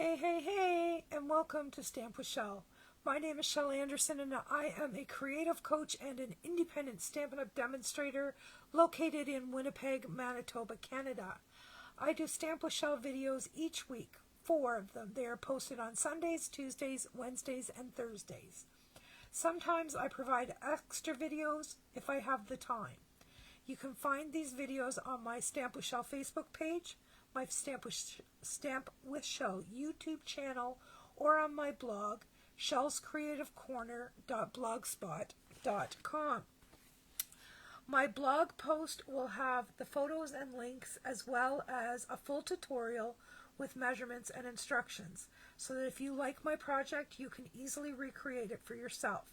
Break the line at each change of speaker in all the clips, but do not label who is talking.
Hey, and welcome to Stamp with Shel. My name is Shel Anderson, and I am a creative coach and an independent Stampin' Up! Demonstrator located in Winnipeg, Manitoba, Canada. I do Stamp with Shel videos each week, 4 of them. They are posted on Sundays, Tuesdays, Wednesdays, and Thursdays. Sometimes I provide extra videos if I have the time. You can find these videos on my Stamp with Shel Facebook page, my Stamp with Shel YouTube channel, or on my blog, shelscreativecorner.blogspot.com. My blog post will have the photos and links as well as a full tutorial with measurements and instructions, so that if you like my project, you can easily recreate it for yourself.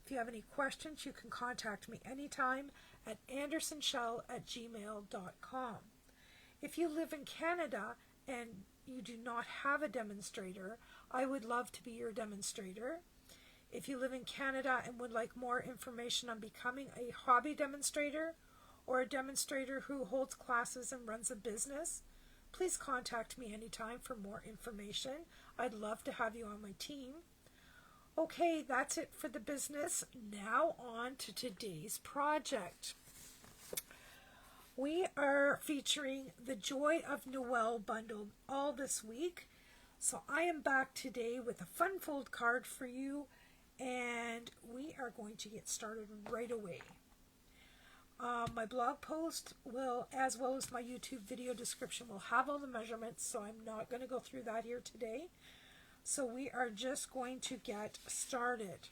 If you have any questions, you can contact me anytime at andersonshel@gmail.com. If you live in Canada and you do not have a demonstrator, I would love to be your demonstrator. If you live in Canada and would like more information on becoming a hobby demonstrator or a demonstrator who holds classes and runs a business, please contact me anytime for more information. I'd love to have you on my team. Okay, that's it for the business. Now on to today's project. We are featuring the Joy of Noel bundle all this week. So I am back today with a fun fold card for you, and we are going to get started right away. My blog post will, as well as my YouTube video description, will have all the measurements, so I'm not going to go through that here today. So we are just going to get started.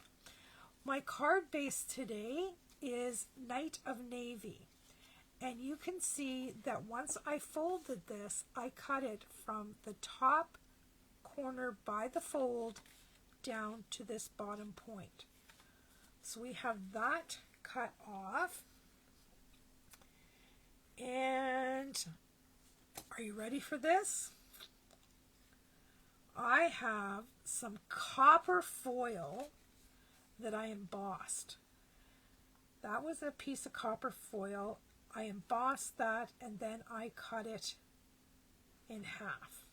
My card base today is Knight of Navy. And you can see that once I folded this, I cut it from the top corner by the fold down to this bottom point. So we have that cut off. And are you ready for this? I have some copper foil that I embossed. That was a piece of copper foil. I embossed that and then I cut it in half.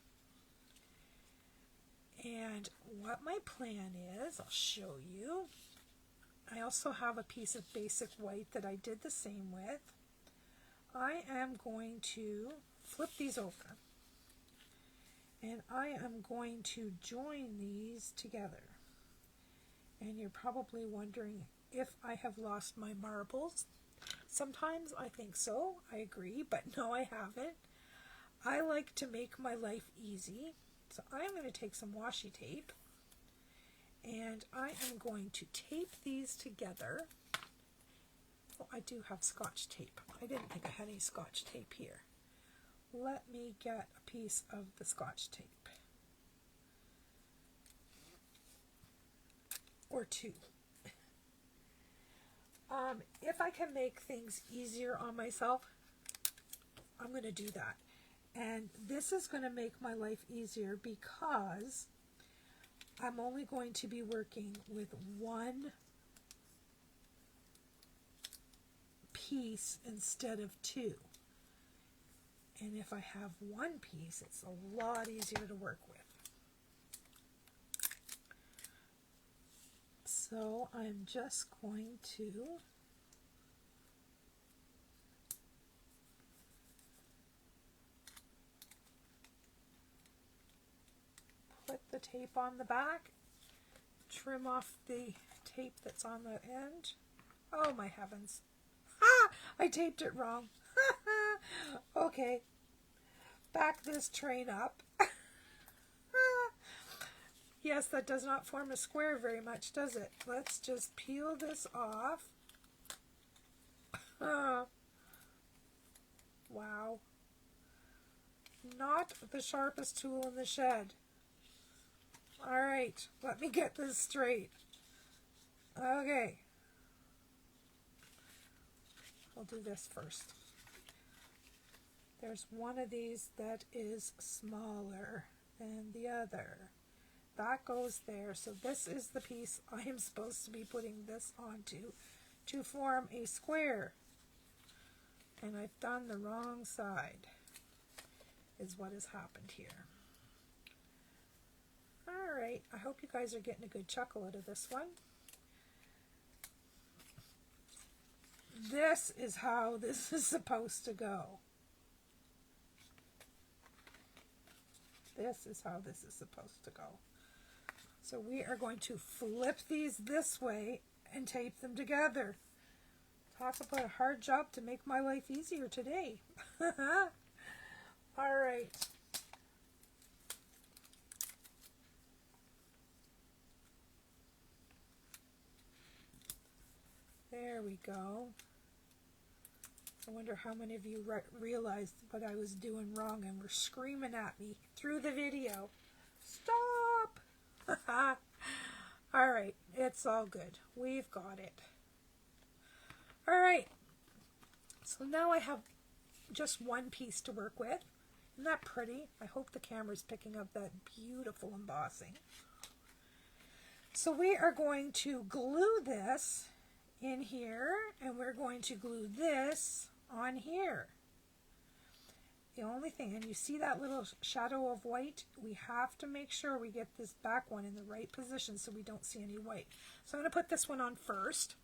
And what my plan is, I'll show you. I also have a piece of basic white that I did the same with. I am going to flip these over. And I am going to join these together. And you're probably wondering if I have lost my marbles. Sometimes I think so, I agree, but no, I haven't. I like to make my life easy, so I'm going to take some washi tape, and I am going to tape these together. Oh, I do have Scotch tape. I didn't think I had any Scotch tape here. Let me get a piece of the Scotch tape. Or two. If I can make things easier on myself, I'm going to do that. And this is going to make my life easier because I'm only going to be working with one piece instead of two. And if I have one piece, it's a lot easier to work with. So I'm just going to put the tape on the back, trim off the tape that's on the end. Oh my heavens. Ah, I taped it wrong. Okay, back this train up. Yes, that does not form a square very much, does it? Let's just peel this off. Wow. Not the sharpest tool in the shed. All right, let me get this straight. Okay. I'll do this first. There's one of these that is smaller than the other. That goes there. So this is the piece I am supposed to be putting this onto to form a square. And I've done the wrong side, is what has happened here. hope you guys are getting a good chuckle out of this one. This is how this is supposed to go. This is how this is supposed to go. So we are going to flip these this way and tape them together. Talk about a hard job to make my life easier today. All right. There we go. I wonder how many of you realized what I was doing wrong and were screaming at me through the video. Stop! All right, it's all good. We've got it. All right, so now I have just one piece to work with. Isn't that pretty? I hope the camera's picking up that beautiful embossing. So we are going to glue this in here, and we're going to glue this on here. The only thing, and you see that little shadow of white, we have to make sure we get this back one in the right position so we don't see any white. So I'm going to put this one on first.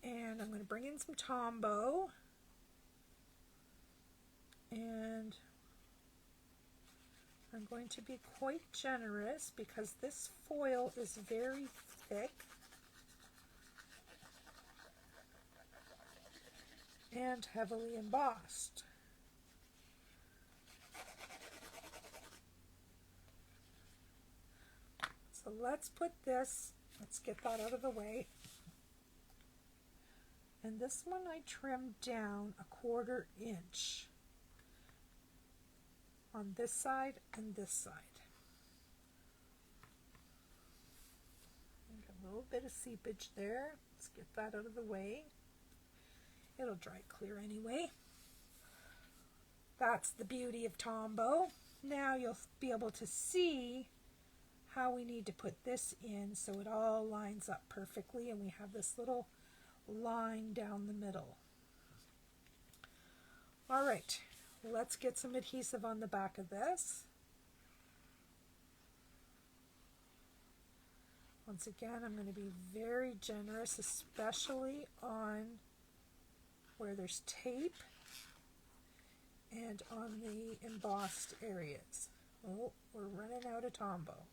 And I'm going to bring in some Tombow. And I'm going to be quite generous because this foil is very thick. And heavily embossed. So let's put this, let's get that out of the way. And this one I trimmed down 1/4 inch on this side and this side. A little bit of seepage there. Let's get that out of the way. It'll dry clear anyway. That's the beauty of Tombow. Now you'll be able to see how we need to put this in so it all lines up perfectly and we have this little line down the middle. All right, let's get some adhesive on the back of this. Once again, I'm going to be very generous, especially on where there's tape and on the embossed areas. Oh, we're running out of Tombow.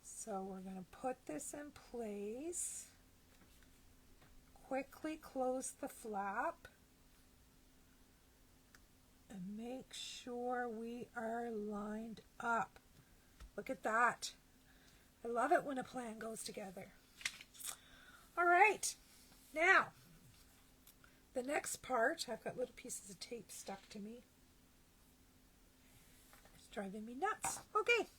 So we're going to put this in place, quickly close the flap, and make sure we are lined up. Look at that. I love it when a plan goes together. All right, now the next part, I've got little pieces of tape stuck to me. It's driving me nuts. Okay,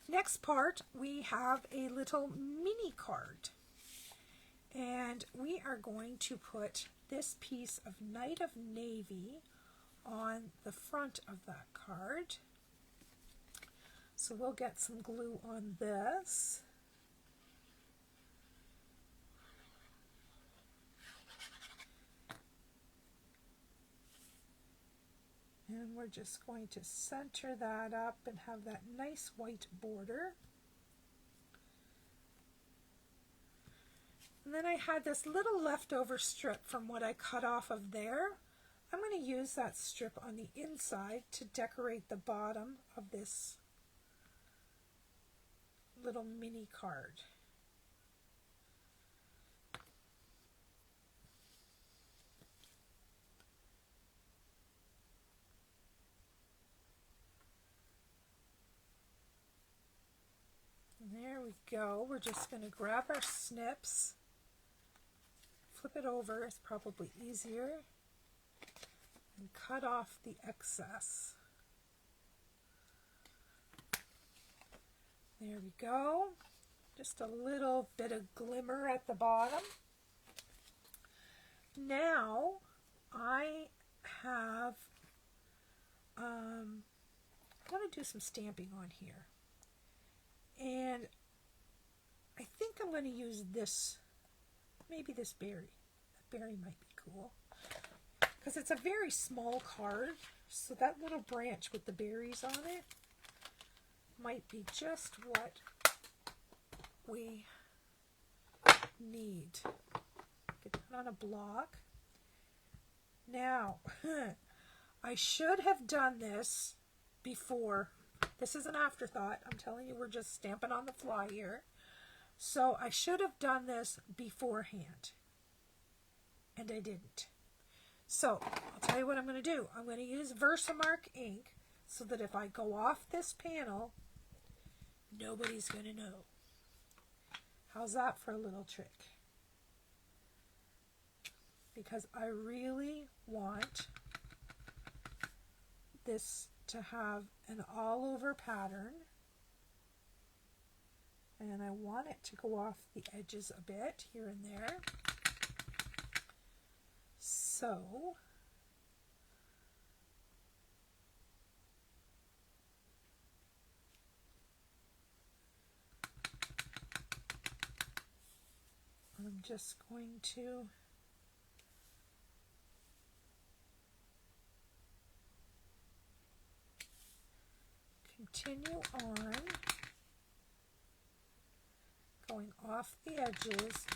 next part, we have a little mini card. And we are going to put this piece of Night of Navy on the front of that card. So we'll get some glue on this. And we're just going to center that up and have that nice white border. And then I had this little leftover strip from what I cut off of there. I'm going to use that strip on the inside to decorate the bottom of this little mini card. There we go. We're just going to grab our snips, flip it over, it's probably easier, and cut off the excess. There we go. Just a little bit of glimmer at the bottom. Now I have, I'm going to do some stamping on here. And I think I'm going to use this, maybe this berry. That berry might be cool. Because it's a very small card. So that little branch with the berries on it might be just what we need. Get that on a block. Now, I should have done this before. This is an afterthought. I'm telling you, we're just stamping on the fly here. So I should have done this beforehand, and I didn't. So I'll tell you what I'm going to do. I'm going to use Versamark ink so that if I go off this panel, nobody's going to know. How's that for a little trick? Because I really want this to have an all-over pattern, and I want it to go off the edges a bit here and there. So I'm just going to continue on going off the edges,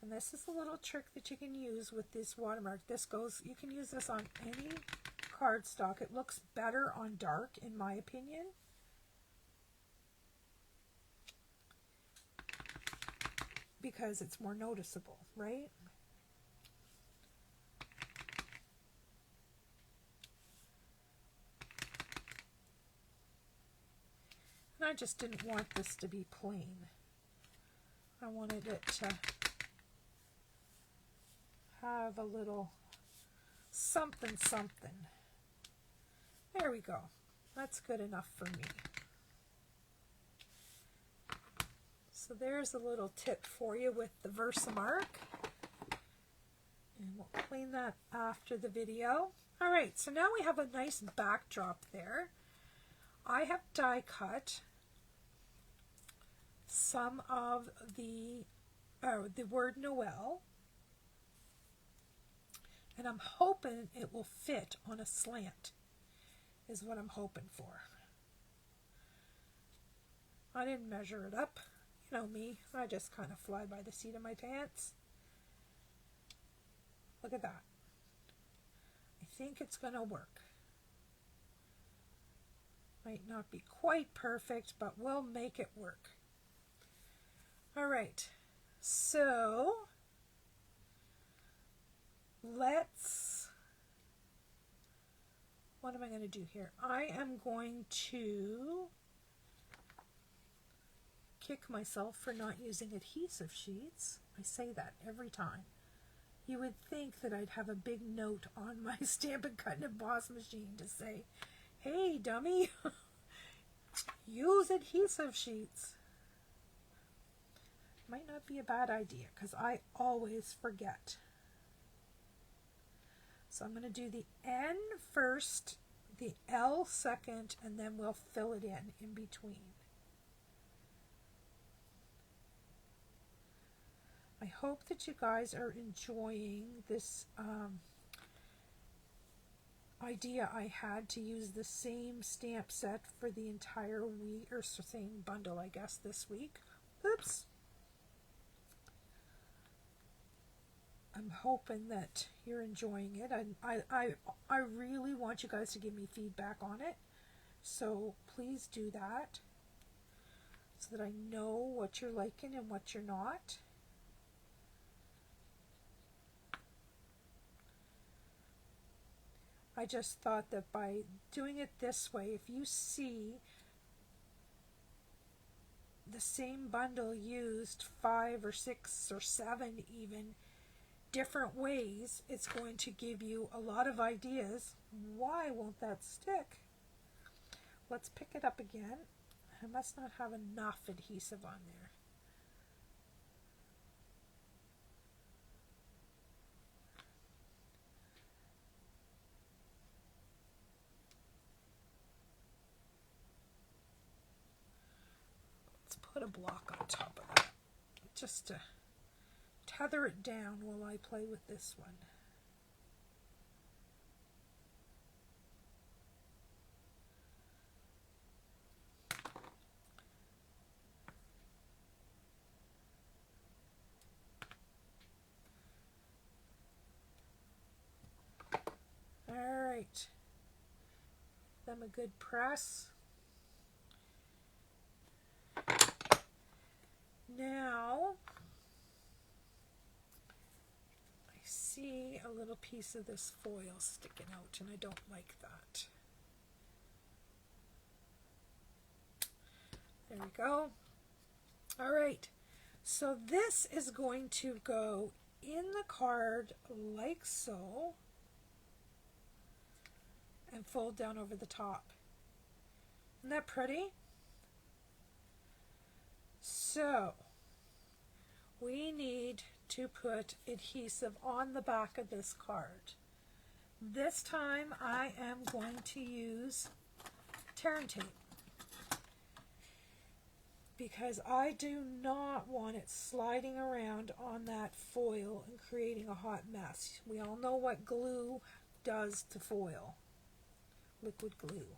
and this is a little trick that you can use with this watermark. This goes, you can use this on any cardstock. It looks better on dark, in my opinion. Because it's more noticeable, right? And I just didn't want this to be plain. I wanted it to have a little something something. There we go. That's good enough for me. So there's a little tip for you with the Versamark. And we'll clean that after the video. All right, so now we have a nice backdrop there. I have die cut some of the word Noel, and I'm hoping it will fit on a slant, is what I'm hoping for. I didn't measure it up. You know me, I just kind of fly by the seat of my pants. Look at that. I think it's going to work. Might not be quite perfect, but we'll make it work. All right, so let's, what am I going to do here? I am going to kick myself for not using adhesive sheets. I say that every time. You would think that I'd have a big note on my Stampin' Cut and Emboss machine to say, hey dummy, use adhesive sheets. Might not be a bad idea because I always forget. So I'm going to do the N first, the L second, and then we'll fill it in between. I hope that you guys are enjoying this idea I had to use the same stamp set for the entire week, or same bundle, I guess, this week. Oops. I'm hoping that you're enjoying it. I really want you guys to give me feedback on it. So please do that so that I know what you're liking and what you're not. I just thought that by doing it this way, if you see the same bundle used 5 or 6 or 7 even different ways, it's going to give you a lot of ideas. Why won't that stick? Let's pick it up again. I must not have enough adhesive on there. Let's put a block on top of that just to tether it down while I play with this one. right. Give them a good press. Now, I see a little piece of this foil sticking out, and I don't like that. There we go. All right, so this is going to go in the card like so, and fold down over the top. Isn't that pretty? So we need to put adhesive on the back of this card. This time I am going to use tear and tape, because I do not want it sliding around on that foil and creating a hot mess. We all know what glue does to foil, liquid glue.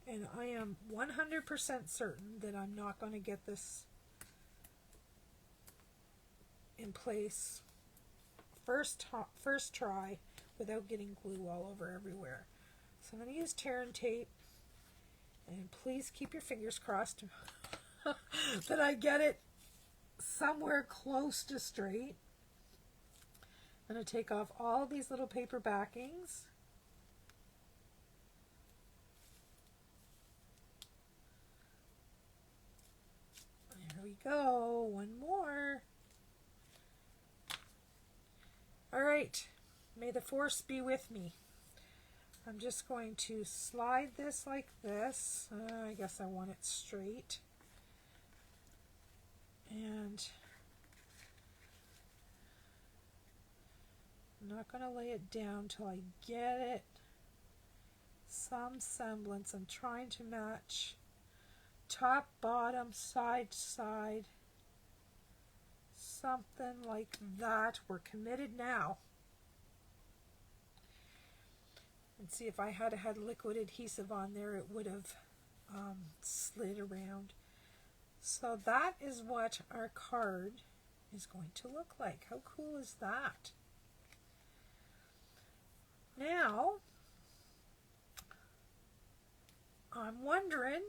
And I am 100% certain that I'm not going to get this in place first try without getting glue all over everywhere. So I'm going to use tear and tape, and please keep your fingers crossed that I get it somewhere close to straight. I'm going to take off all these little paper backings. There we go, one more. All right, may the force be with me. I'm just going to slide this like this. I guess I want it straight. And I'm not going to lay it down till I get it some semblance. I'm trying to match top, bottom, side to side, something like that. We're committed now. And see, if I had had liquid adhesive on there, it would have slid around. So that is what our card is going to look like. How cool is that? Now, I'm wondering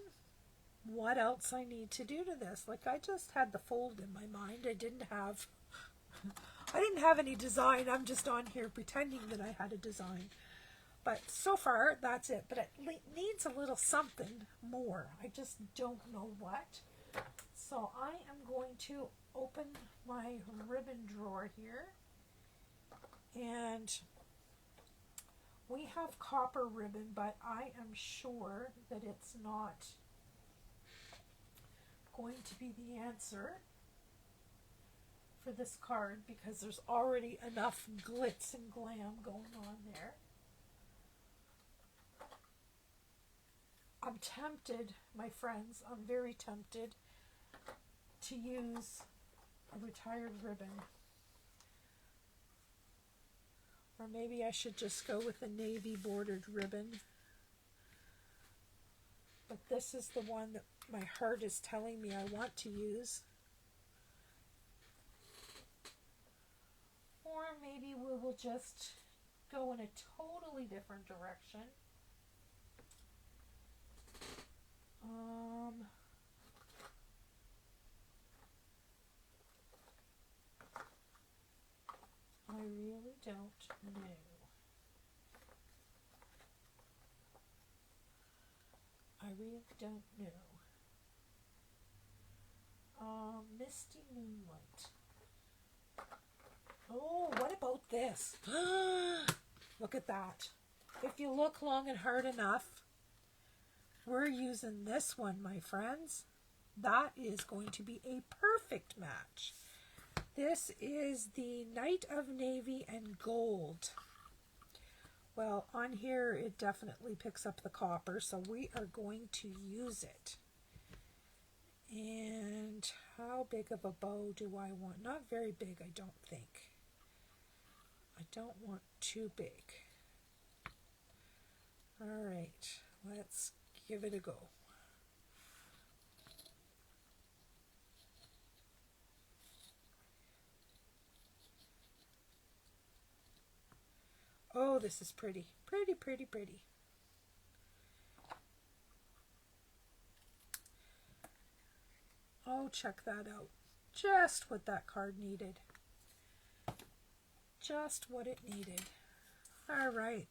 what else I need to do to this. Like, I just had the fold in my mind. I didn't have any design. I'm just on here pretending that I had a design. But so far, that's it. But it needs a little something more. I just don't know what. So I am going to open my ribbon drawer here. And we have copper ribbon, but I am sure that it's not going to be the answer for this card, because there's already enough glitz and glam going on there. I'm tempted, my friends, I'm very tempted to use a retired ribbon. Or maybe I should just go with a navy bordered ribbon. But this is the one that my heart is telling me I want to use. Or maybe we will just go in a totally different direction. I really don't know. I really don't know. Misty Moonlight. Oh, what about this? Look at that. If you look long and hard enough, we're using this one, my friends. That is going to be a perfect match. This is the Night of Navy and Gold. Well, on here it definitely picks up the copper, so we are going to use it. And how big of a bow do I want? Not very big, I don't think. I don't want too big. All right, let's give it a go. Oh, this is pretty. Pretty, pretty, pretty. Oh, check that out. Just what that card needed. Just what it needed. All right.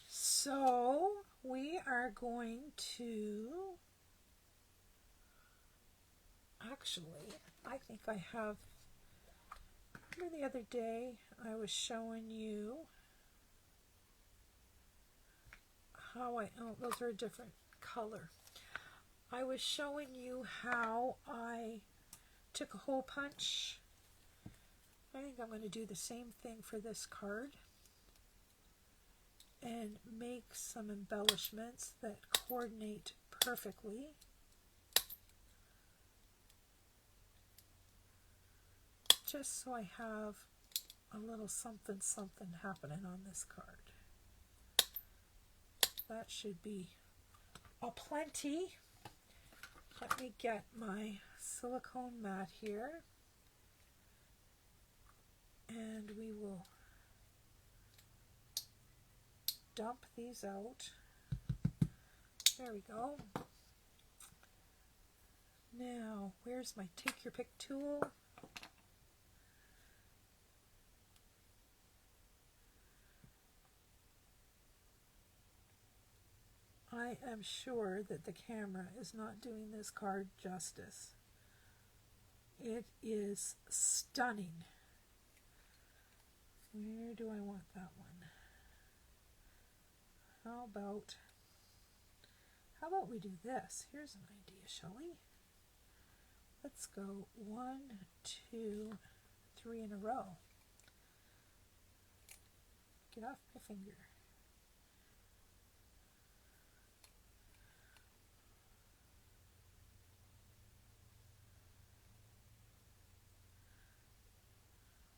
So we are going to, actually, I think I have, remember the other day I was showing you how oh, those are a different color. I was showing you how I took a hole punch. I think I'm going to do the same thing for this card and make some embellishments that coordinate perfectly. Just so I have a little something something happening on this card. That should be a plenty. Let me get my silicone mat here, and we will dump these out. There we go. Now, where's my take your pick tool? I am sure that the camera is not doing this card justice. It is stunning. Where do I want that one? How about we do this? Here's an idea, Shelley. Let's go 1, 2, 3 in a row. Get off my finger.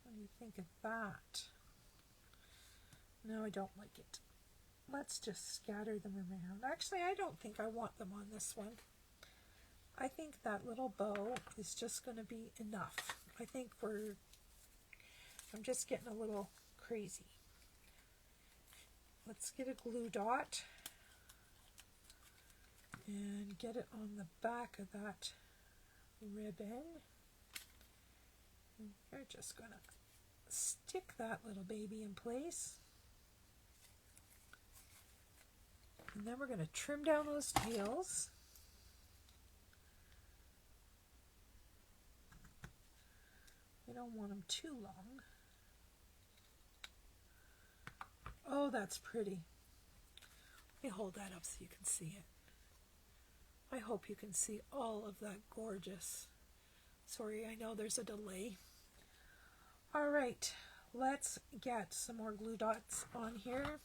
What do you think of that? No, I don't like it. Let's just scatter them around. Actually, I don't think I want them on this one. I think that little bow is just going to be enough. I think I'm just getting a little crazy. Let's get a glue dot and get it on the back of that ribbon. And we're just going to stick that little baby in place. And then we're going to trim down those tails. We don't want them too long. Oh, that's pretty. Let me hold that up so you can see it. I hope you can see all of that gorgeous. Sorry, I know there's a delay. All right, let's get some more glue dots on here.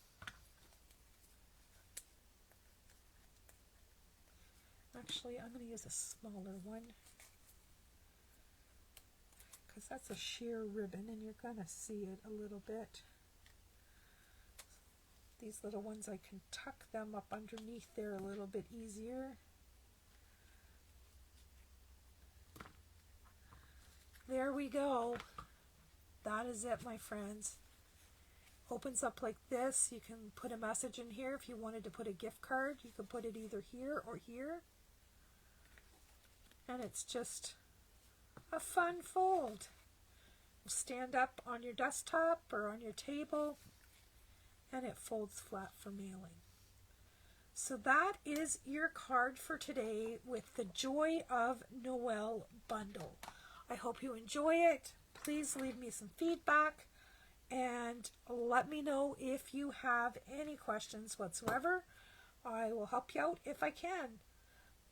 Actually, I'm going to use a smaller one because that's a sheer ribbon and you're going to see it a little bit. These little ones, I can tuck them up underneath there a little bit easier. There we go. That is it, my friends. Opens up like this. You can put a message in here. If you wanted to put a gift card, you could put it either here or here. And it's just a fun fold. Stand up on your desktop or on your table, and it folds flat for mailing. So that is your card for today with the Joy of Noel bundle. I hope you enjoy it. Please leave me some feedback and let me know if you have any questions whatsoever. I will help you out if I can.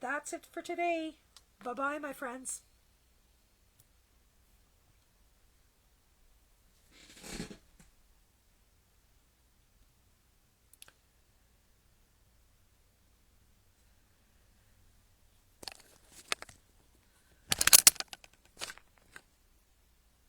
That's it for today. Bye-bye, my friends.